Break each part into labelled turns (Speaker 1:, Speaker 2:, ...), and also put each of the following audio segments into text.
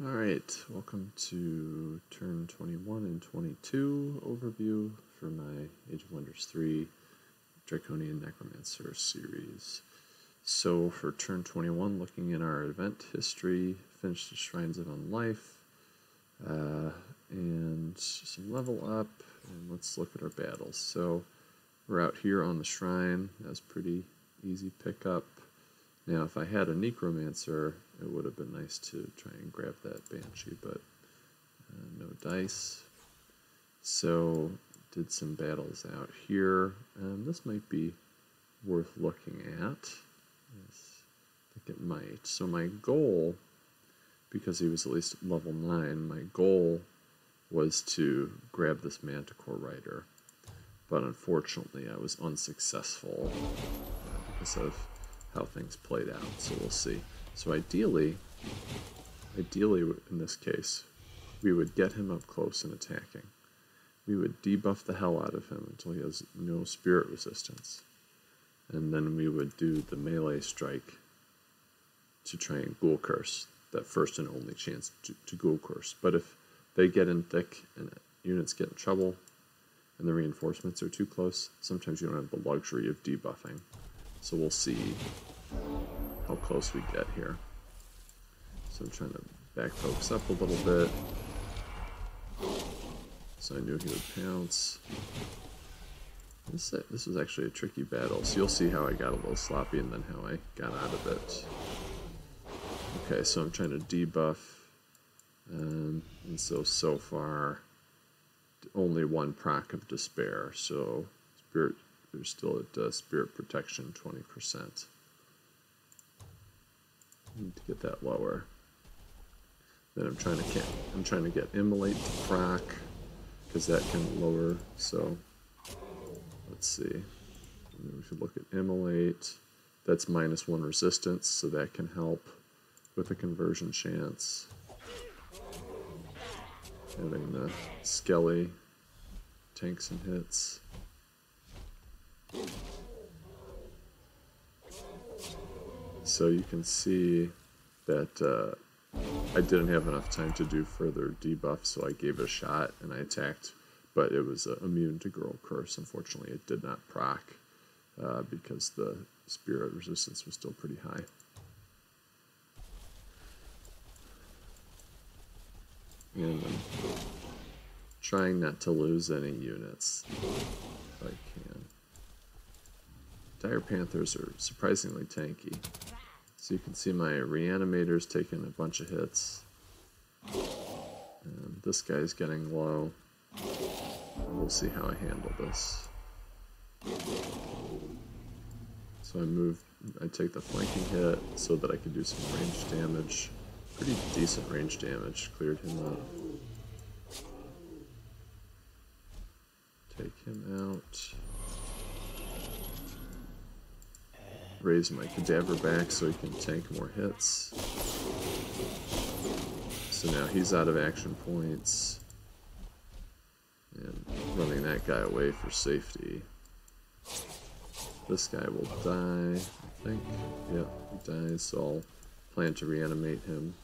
Speaker 1: Alright, welcome to turn 21 and 22 overview for my Age of Wonders 3 Draconian Necromancer series. So for turn 21, looking in our event history, finished the Shrines of Unlife, and some level up, and let's look at our battles. So we're out here on the shrine. That was pretty easy pickup. Now if I had a Necromancer, it would have been nice to try and grab that Banshee, but no dice. So did some battles out here. This might be worth looking at. Yes, I think it might. So my goal, because he was at least level 9, my goal was to grab this Manticore Rider. But unfortunately I was unsuccessful because of how things played out, so we'll see. So ideally in this case, we would get him up close and attacking. We would debuff the hell out of him until he has no spirit resistance. And then we would do the melee strike to try and Ghoul Curse, that first and only chance to Ghoul Curse. But if they get in thick and units get in trouble and the reinforcements are too close, sometimes you don't have the luxury of debuffing. So we'll see how close we get here. So I'm trying to back folks up a little bit. So I knew he would pounce. This was actually a tricky battle, so you'll see how I got a little sloppy and then how I got out of it. Okay, so I'm trying to debuff, and so far only one proc of despair, so spirit, we're still at spirit protection 20%. Need to get that lower. Then I'm trying to get Immolate to proc, because that can lower. So let's see. We should look at Immolate. That's -1 resistance, so that can help with a conversion chance. Having the Skelly tank some hits. So you can see that I didn't have enough time to do further debuff, so I gave it a shot and I attacked, but it was immune to Ghoul Curse. Unfortunately, it did not proc because the spirit resistance was still pretty high. And I'm trying not to lose any units if I can. Dire Panthers are surprisingly tanky. So you can see my Reanimator's taking a bunch of hits. And this guy's getting low. We'll see how I handle this. So I take the flanking hit so that I can do some range damage. Pretty decent range damage, cleared him up. Take him out. Raise my Cadaver back so he can tank more hits. So now he's out of action points. And running that guy away for safety. This guy will die, I think. Yep, he dies, so I'll plan to reanimate him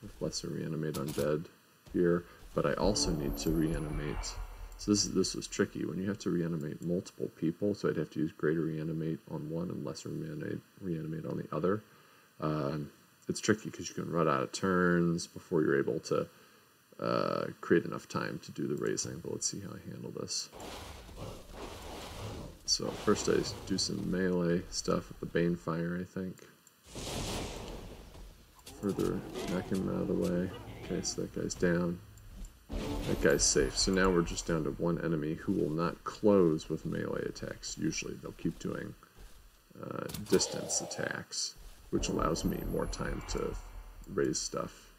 Speaker 1: with Lesser Reanimate Undead here. But I also need to reanimate. So this was tricky when you have to reanimate multiple people, so I'd have to use Greater Reanimate on one and Lesser Reanimate on the other. It's tricky because you can run out of turns before you're able to create enough time to do the raising, but let's see how I handle this. So first I do some melee stuff with the Banefire, I think. Further knock him out of the way. Okay, so that guy's down. That guy's safe. So now we're just down to one enemy who will not close with melee attacks. Usually they'll keep doing distance attacks, which allows me more time to raise stuff.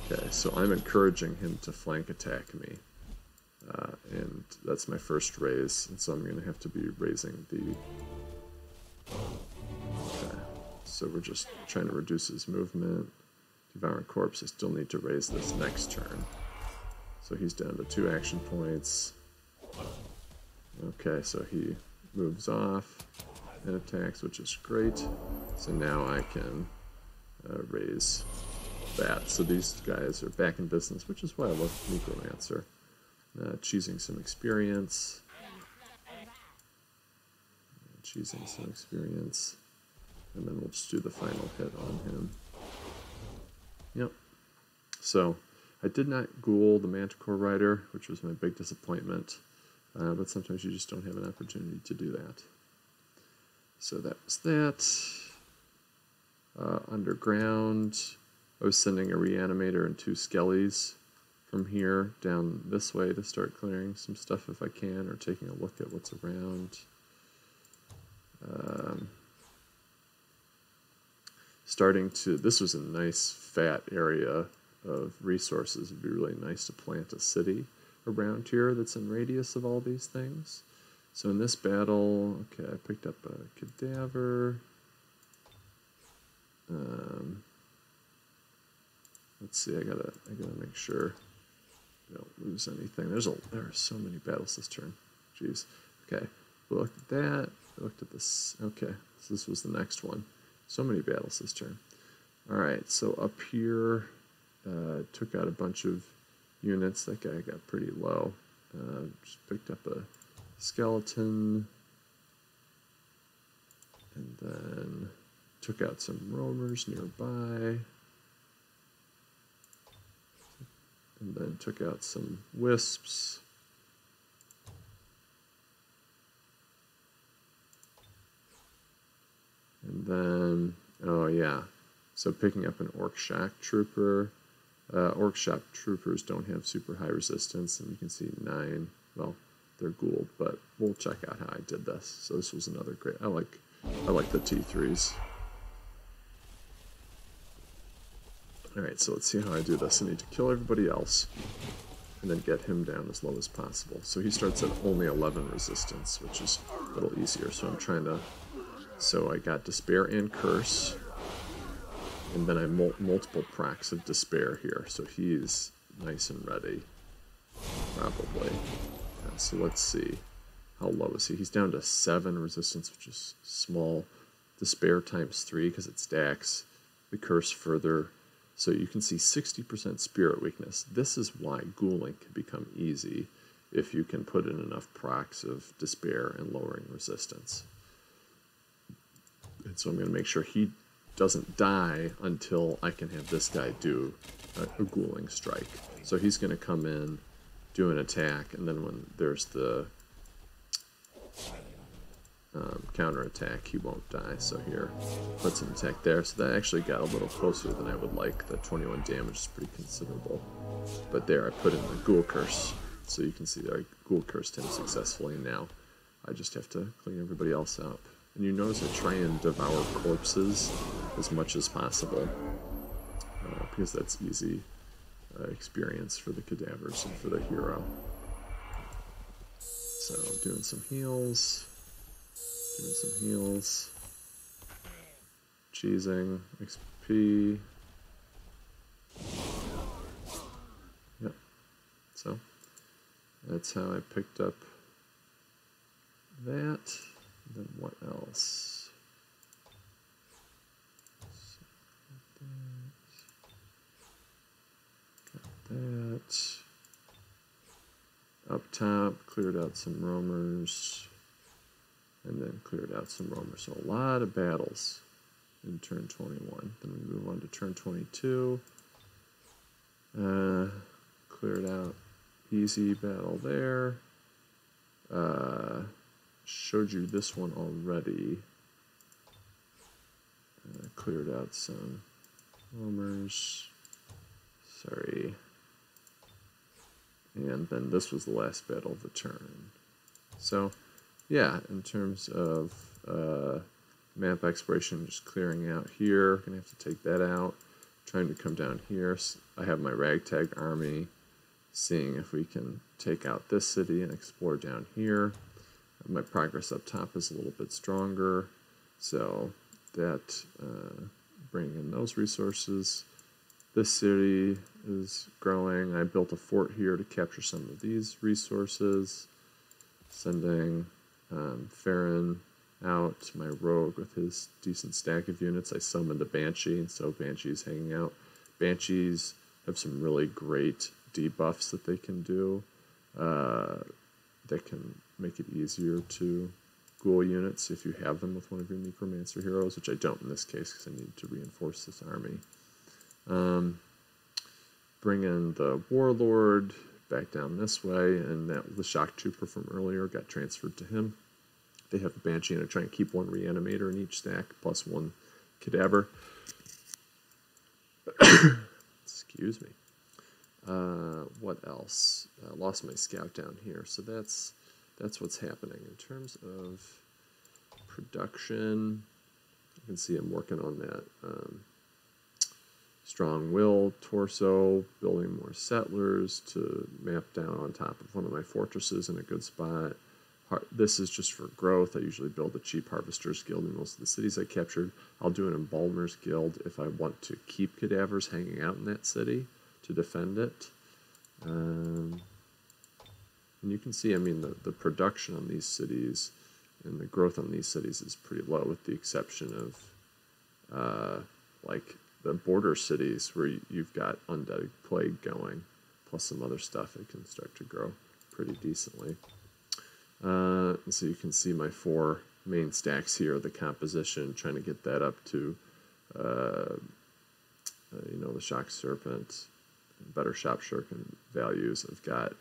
Speaker 1: Okay, so I'm encouraging him to flank attack me. And that's my first raise, and so I'm going to have to be raising the... Okay, so we're just trying to reduce his movement. Devouring Corpse, I still need to raise this next turn. So he's down to 2 action points. Okay, so he moves off and attacks, which is great. So now I can raise that. So these guys are back in business, which is why I love Necromancer. Choosing some experience. Choosing some experience. And then we'll just do the final hit on him. Yep. So I did not ghoul the Manticore Rider, which was my big disappointment. But sometimes you just don't have an opportunity to do that. So that was that. Underground, I was sending a Reanimator and 2 Skellies from here down this way to start clearing some stuff if I can, or taking a look at what's around. This was a nice fat area of resources. It'd be really nice to plant a city around here that's in radius of all these things. So in this battle, okay, I picked up a cadaver. Let's see, I gotta make sure I don't lose anything. There are so many battles this turn. Jeez. Okay, we looked at that. We looked at this. Okay, so this was the next one. So many battles this turn. All right, so up here, took out a bunch of units. That guy got pretty low. Just picked up a skeleton, and then took out some roamers nearby, and then took out some wisps. And then, oh yeah, so picking up an Orc Shock Trooper. Orc Shock Troopers don't have super high resistance, and you can see 9, well, they're ghouled, but we'll check out how I did this. So this was another great, I like the T3s. Alright, so let's see how I do this. I need to kill everybody else, and then get him down as low as possible. So he starts at only 11 resistance, which is a little easier. So I'm trying to, so I got Despair and Curse, and then I multiple procs of Despair here. So he's nice and ready, probably. So let's see, how low is he? He's down to 7 resistance, which is small. Despair times 3 because it stacks. The Curse further. So you can see 60% spirit weakness. This is why ghouling can become easy if you can put in enough procs of Despair and lowering resistance. And so I'm going to make sure he doesn't die until I can have this guy do a ghouling strike. So he's going to come in, do an attack, and then when there's the counterattack, he won't die. So here, puts an attack there. So that actually got a little closer than I would like. The 21 damage is pretty considerable. But there, I put in the Ghoul Curse. So you can see there, I Ghoul Cursed him successfully. And now I just have to clean everybody else up. And you notice I try and devour corpses as much as possible. Because that's easy experience for the cadavers and for the hero. So doing some heals. Doing some heals. Cheesing. XP. Yep. So that's how I picked up that. Then what else? Got that. Up top, cleared out some roamers. And then cleared out some roamers. So a lot of battles in turn 21. Then we move on to turn 22. Cleared out easy battle there. Showed you this one already. Cleared out some roamers. Sorry. And then this was the last battle of the turn. So, yeah, in terms of map exploration, just clearing out here. Gonna have to take that out. Trying to come down here. I have my ragtag army. Seeing if we can take out this city and explore down here. My progress up top is a little bit stronger, so that bringing in those resources. This city is growing. I built a fort here to capture some of these resources. Sending Farron out. My rogue with his decent stack of units, I summoned a Banshee, and so Banshee's hanging out. Banshees have some really great debuffs that they can do that can make it easier to ghoul units if you have them with one of your Necromancer heroes, which I don't in this case because I need to reinforce this army. Bring in the Warlord back down this way, and the Shock Trooper from earlier got transferred to him. They have a Banshee, and I try and keep one Reanimator in each stack, plus one Cadaver. Excuse me. What else? Lost my scout down here, so that's what's happening. In terms of production, you can see I'm working on that. Strong Will, Torso, building more settlers to map down on top of one of my fortresses in a good spot. This is just for growth. I usually build a cheap Harvester's Guild in most of the cities I captured. I'll do an Embalmer's Guild if I want to keep cadavers hanging out in that city to defend it. And you can see, I mean, the production on these cities and the growth on these cities is pretty low, with the exception of like the border cities where you've got Undead Plague going, plus some other stuff. It can start to grow pretty decently. So you can see my 4 main stacks here, the composition, trying to get that up to, the Shock Serpent, better Shop Shuriken values. I've got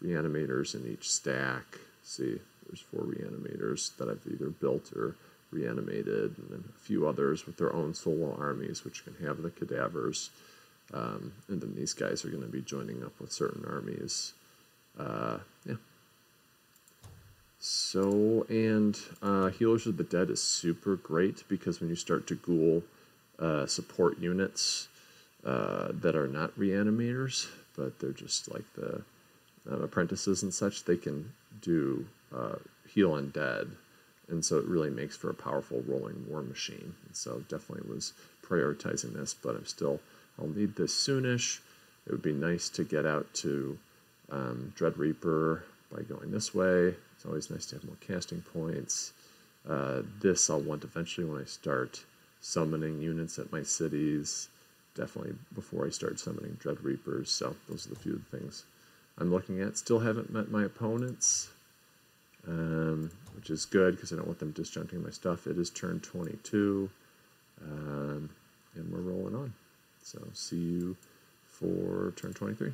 Speaker 1: Reanimators in each stack. See, there's 4 Reanimators that I've either built or reanimated, and then a few others with their own solo armies, which can have the cadavers. And then these guys are going to be joining up with certain armies. Yeah. So, and Healers of the Dead is super great, because when you start to ghoul support units that are not reanimators, but they're just like the apprentices and such, they can do heal undead, and so it really makes for a powerful rolling war machine. And so definitely was prioritizing this, but I'll need this soonish. It would be nice to get out to Dread Reaper by going this way. It's always nice to have more casting points. This I'll want eventually when I start summoning units at my cities, definitely before I start summoning Dread Reapers. So those are the few things I'm looking at. Still haven't met my opponents, which is good because I don't want them disjuncting my stuff. It is turn 22, and we're rolling on. So see you for turn 23.